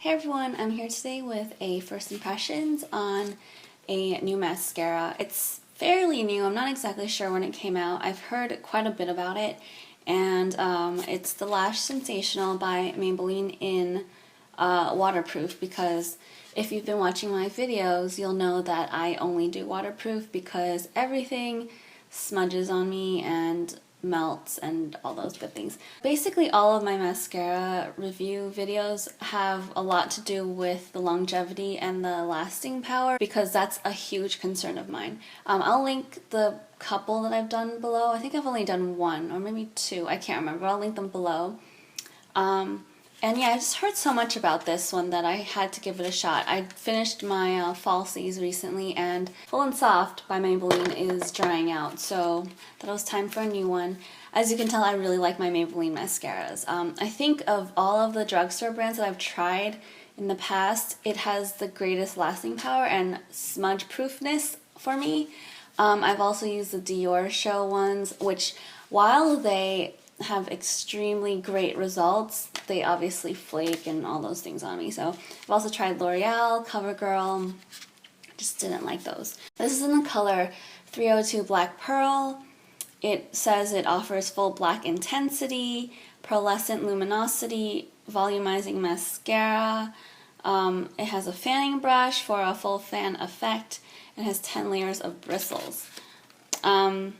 Hey everyone, I'm here today with a first impressions on a new mascara. It's fairly new, I'm not exactly sure when it came out. I've heard quite a bit about it, and it's the Lash Sensational by Maybelline in waterproof, because if you've been watching my videos, you'll know that I only do waterproof because everything smudges on me and melts and all those good things. Basically all of my mascara review videos have a lot to do with the longevity and the lasting power, because that's a huge concern of mine. I'll link the couple that I've done below. I think I've only done one or maybe two, I can't remember. I'll link them below. And yeah, I just heard so much about this one that I had to give it a shot. I finished my falsies recently, and Full and Soft by Maybelline is drying out, so that was time for a new one. As you can tell, I really like my Maybelline mascaras. I think of all of the drugstore brands that I've tried in the past, it has the greatest lasting power and smudge proofness for me. I've also used the Dior Show ones, which while they have extremely great results, they obviously flake and all those things on me. So I've also tried L'Oreal, CoverGirl, just didn't like those. This is in the color 302 Black Pearl. It says it offers full black intensity, pearlescent luminosity, volumizing mascara. It has a fanning brush for a full fan effect, and has 10 layers of bristles. On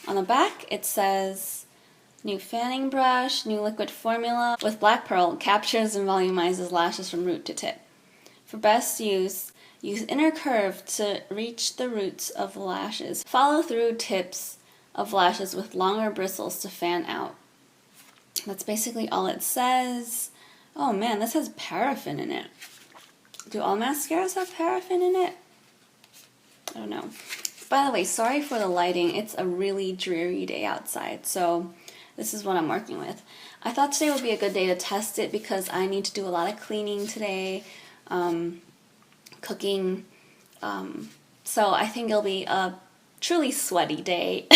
the back it says, new fanning brush, new liquid formula with Black Pearl, captures and volumizes lashes from root to tip. For best use, use inner curve to reach the roots of lashes. Follow through tips of lashes with longer bristles to fan out. That's basically all it says. Oh man, this has paraffin in it. Do all mascaras have paraffin in it? I don't know. By the way, sorry for the lighting. It's a really dreary day outside, so this is what I'm working with. I thought today would be a good day to test it because I need to do a lot of cleaning today, cooking, so I think it'll be a truly sweaty day.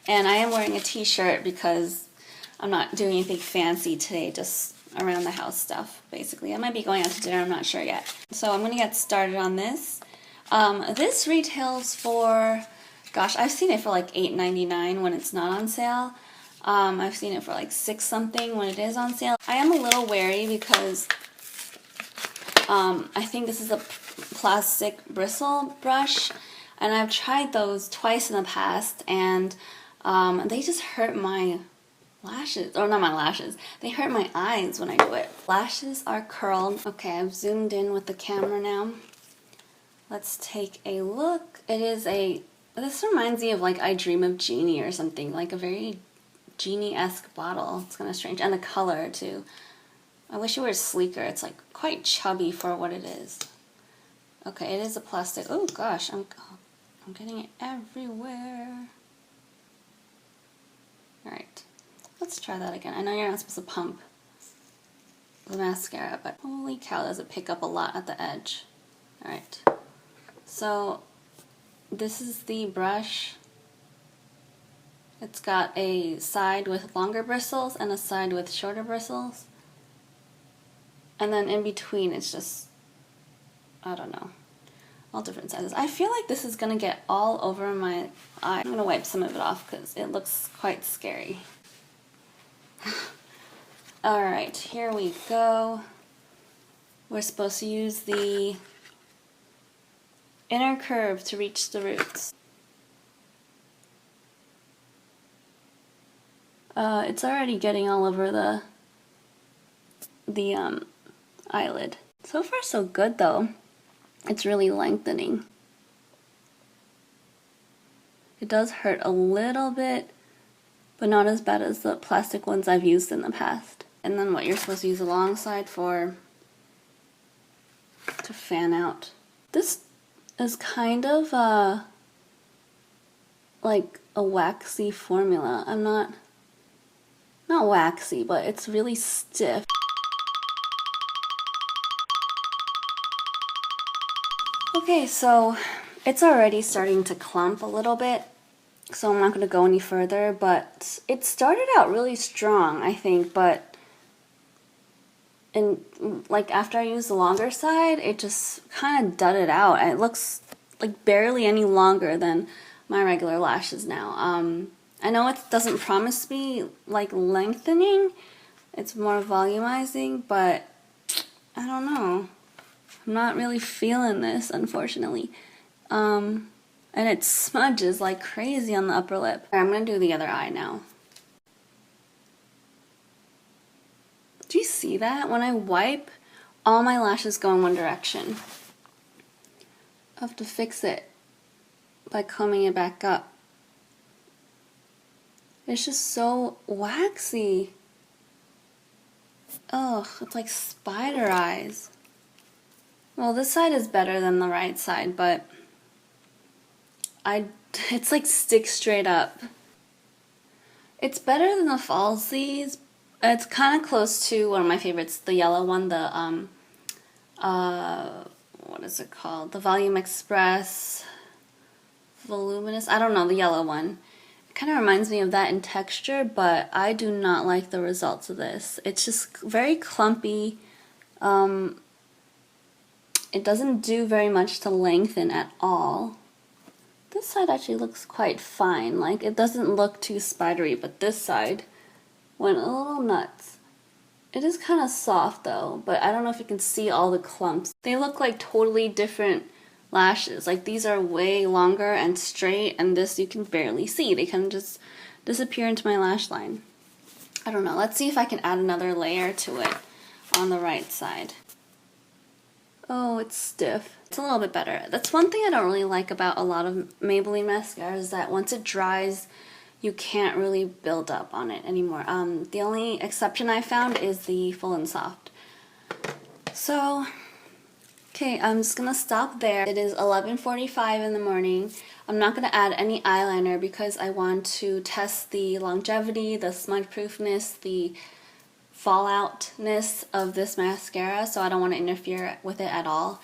And I am wearing a t-shirt because I'm not doing anything fancy today, just around the house stuff, basically. I might be going out to dinner, I'm not sure yet. So I'm going to get started on this. This retails for, gosh, I've seen it for like $8.99 when it's not on sale. I've seen it for like $6 something when it is on sale. I am a little wary because I think this is a plastic bristle brush, and I've tried those twice in the past, and they just hurt my lashes, or not my lashes, they hurt my eyes when I do it. Lashes are curled. Okay, I've zoomed in with the camera now. Let's take a look. This reminds me of like I Dream of Jeannie or something, like a very Genie-esque bottle. It's kind of strange. And the color too. I wish it were sleeker. It's like quite chubby for what it is. Okay, it is a plastic. Oh gosh, I'm getting it everywhere. Alright, let's try that again. I know you're not supposed to pump the mascara, but holy cow, does it pick up a lot at the edge. Alright, so this is the brush. It's got a side with longer bristles and a side with shorter bristles. And then in between it's just, I don't know, all different sizes. I feel like this is going to get all over my eye. I'm going to wipe some of it off because it looks quite scary. Alright, here we go. We're supposed to use the inner curve to reach the roots. It's already getting all over the eyelid. So far so good though. It's really lengthening. It does hurt a little bit, but not as bad as the plastic ones I've used in the past. And then what you're supposed to use alongside to fan out. This is kind of like a waxy formula. I'm not waxy, but it's really stiff. Okay, so it's already starting to clump a little bit, so I'm not going to go any further, but it started out really strong, I think, but and like after I use the longer side, it just kind of dudded out. It looks like barely any longer than my regular lashes now. I know it doesn't promise me like lengthening, it's more volumizing, but I don't know. I'm not really feeling this, unfortunately. And it smudges like crazy on the upper lip. I'm gonna do the other eye now. Do you see that? When I wipe, all my lashes go in one direction. I have to fix it by combing it back up. It's just so waxy. Ugh, it's like spider eyes. Well, this side is better than the right side, but it's like stick straight up. It's better than the falsies. It's kind of close to one of my favorites, the yellow one, the what is it called? The Volume Express Voluminous. I don't know, the yellow one. It kind of reminds me of that in texture, but I do not like the results of this. It's just very clumpy. It doesn't do very much to lengthen at all. This side actually looks quite fine. Like, it doesn't look too spidery, but this side went a little nuts. It is kind of soft though, but I don't know if you can see all the clumps. They look like totally different lashes. Like, these are way longer and straight, and this you can barely see. They kind of just disappear into my lash line. I don't know. Let's see if I can add another layer to it on the right side. Oh, it's stiff. It's a little bit better. That's one thing I don't really like about a lot of Maybelline mascaras, is that once it dries, you can't really build up on it anymore. The only exception I found is the Full and Soft. So, okay, I'm just gonna stop there. It is 11:45 in the morning. I'm not gonna add any eyeliner because I want to test the longevity, the smudge proofness, the falloutness of this mascara, so I don't want to interfere with it at all.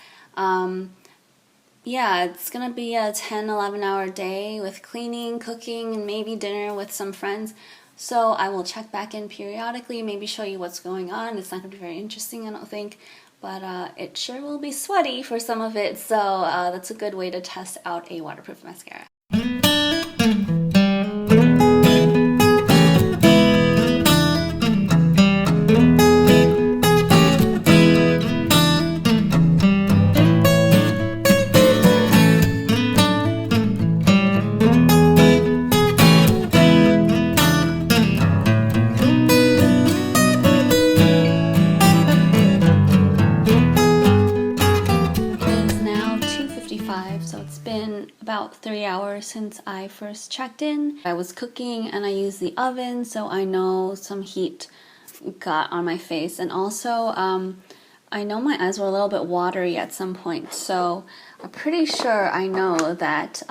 Yeah, it's gonna be a 10-11 hour day with cleaning, cooking, and maybe dinner with some friends. So I will check back in periodically, maybe show you what's going on. It's not gonna be very interesting, I don't think, but it sure will be sweaty for some of it, so that's a good way to test out a waterproof mascara. So it's been about 3 hours since I first checked in. I was cooking and I used the oven, so I know some heat got on my face. And also, I know my eyes were a little bit watery at some point, so I'm pretty sure I know that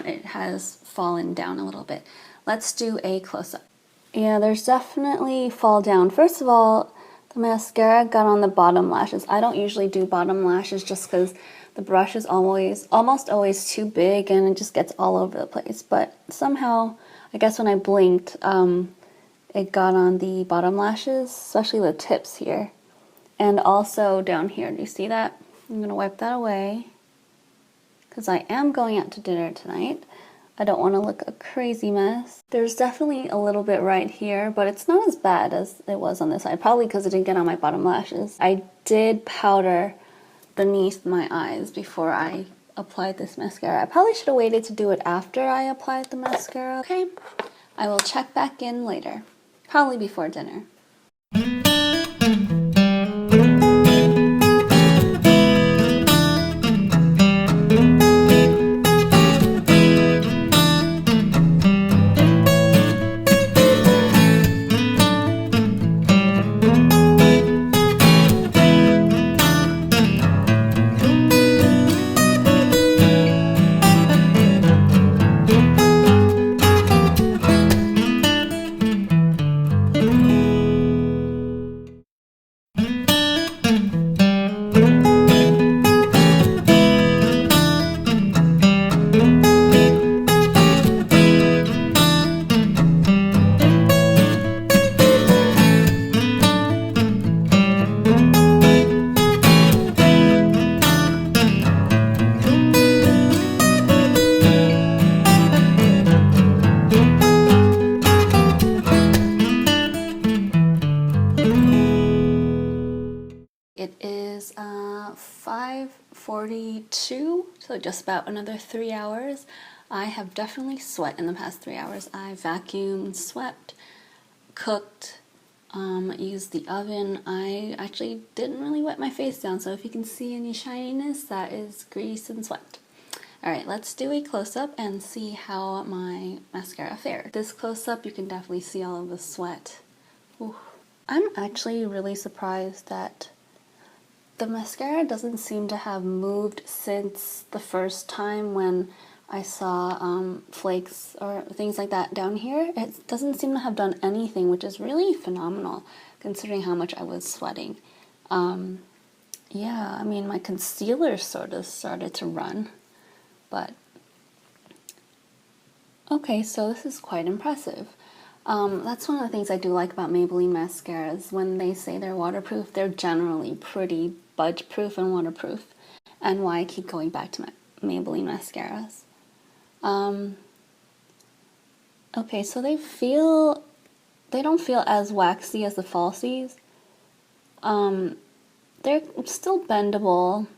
it has fallen down a little bit. Let's do a close-up. Yeah, there's definitely fall down. First of all, the mascara got on the bottom lashes. I don't usually do bottom lashes just because the brush is almost always too big and it just gets all over the place. But somehow, I guess when I blinked, it got on the bottom lashes, especially the tips here. And also down here. Do you see that? I'm going to wipe that away because I am going out to dinner tonight. I don't want to look a crazy mess. There's definitely a little bit right here, but it's not as bad as it was on this side, probably because it didn't get on my bottom lashes. I did powder beneath my eyes before I applied this mascara. I probably should have waited to do it after I applied the mascara. Okay, I will check back in later, probably before dinner. is 5:42, so just about another 3 hours. I have definitely sweat in the past 3 hours. I vacuumed, swept, cooked, used the oven. I actually didn't really wet my face down, so if you can see any shininess, that is grease and sweat. Alright, let's do a close-up and see how my mascara fared. This close-up, you can definitely see all of the sweat. Ooh. I'm actually really surprised that the mascara doesn't seem to have moved since the first time when I saw flakes or things like that down here. It doesn't seem to have done anything, which is really phenomenal considering how much I was sweating. Yeah, I mean, my concealer sort of started to run, but okay, so this is quite impressive. That's one of the things I do like about Maybelline mascaras. When they say they're waterproof, they're generally pretty budge-proof and waterproof, and why I keep going back to my Maybelline mascaras. Okay, so they don't feel as waxy as the falsies. They're still bendable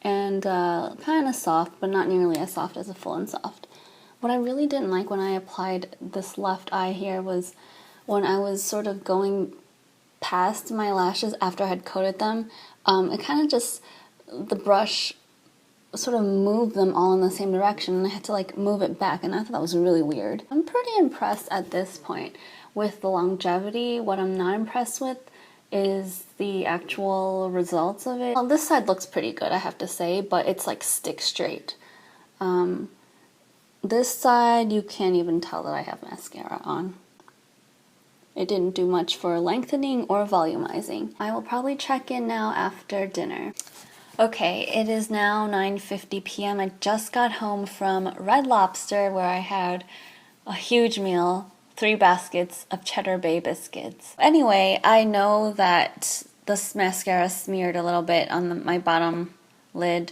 and kind of soft, but not nearly as soft as a Full and Soft. What I really didn't like when I applied this left eye here was when I was sort of going past my lashes after I had coated them. It kind of just, the brush sort of moved them all in the same direction, and I had to like move it back, and I thought that was really weird. I'm pretty impressed at this point with the longevity. What I'm not impressed with is the actual results of it. Well, this side looks pretty good, I have to say, but it's like stick straight. This side, you can't even tell that I have mascara on. It didn't do much for lengthening or volumizing. I will probably check in now after dinner. Okay, it is now 9:50 p.m. I just got home from Red Lobster, where I had a huge meal, 3 baskets of Cheddar Bay biscuits. Anyway, I know that this mascara smeared a little bit on my bottom lid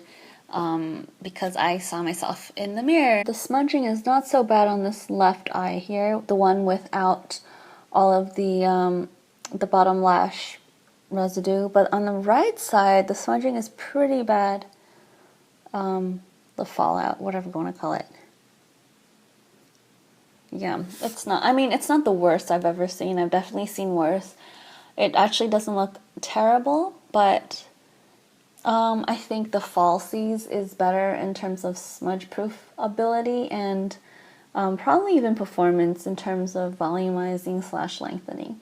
because I saw myself in the mirror. The smudging is not so bad on this left eye here, the one without all of the bottom lash residue, but on the right side, the smudging is pretty bad. The fallout, whatever you want to call it. Yeah, it's not, I mean, it's not the worst I've ever seen. I've definitely seen worse. It actually doesn't look terrible, but I think the falsies is better in terms of smudge proof ability and probably even performance in terms of volumizing / lengthening.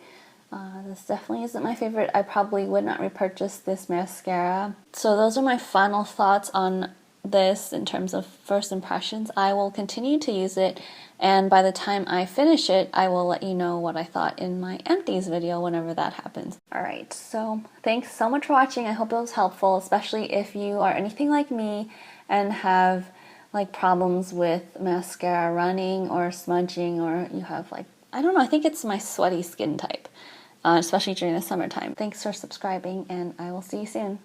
This definitely isn't my favorite. I probably would not repurchase this mascara. So those are my final thoughts on this in terms of first impressions. I will continue to use it, and by the time I finish it, I will let you know what I thought in my empties video whenever that happens. Alright, so thanks so much for watching. I hope it was helpful, especially if you are anything like me and have like problems with mascara running or smudging, or you have like, I don't know, I think it's my sweaty skin type, especially during the summertime. Thanks for subscribing, and I will see you soon.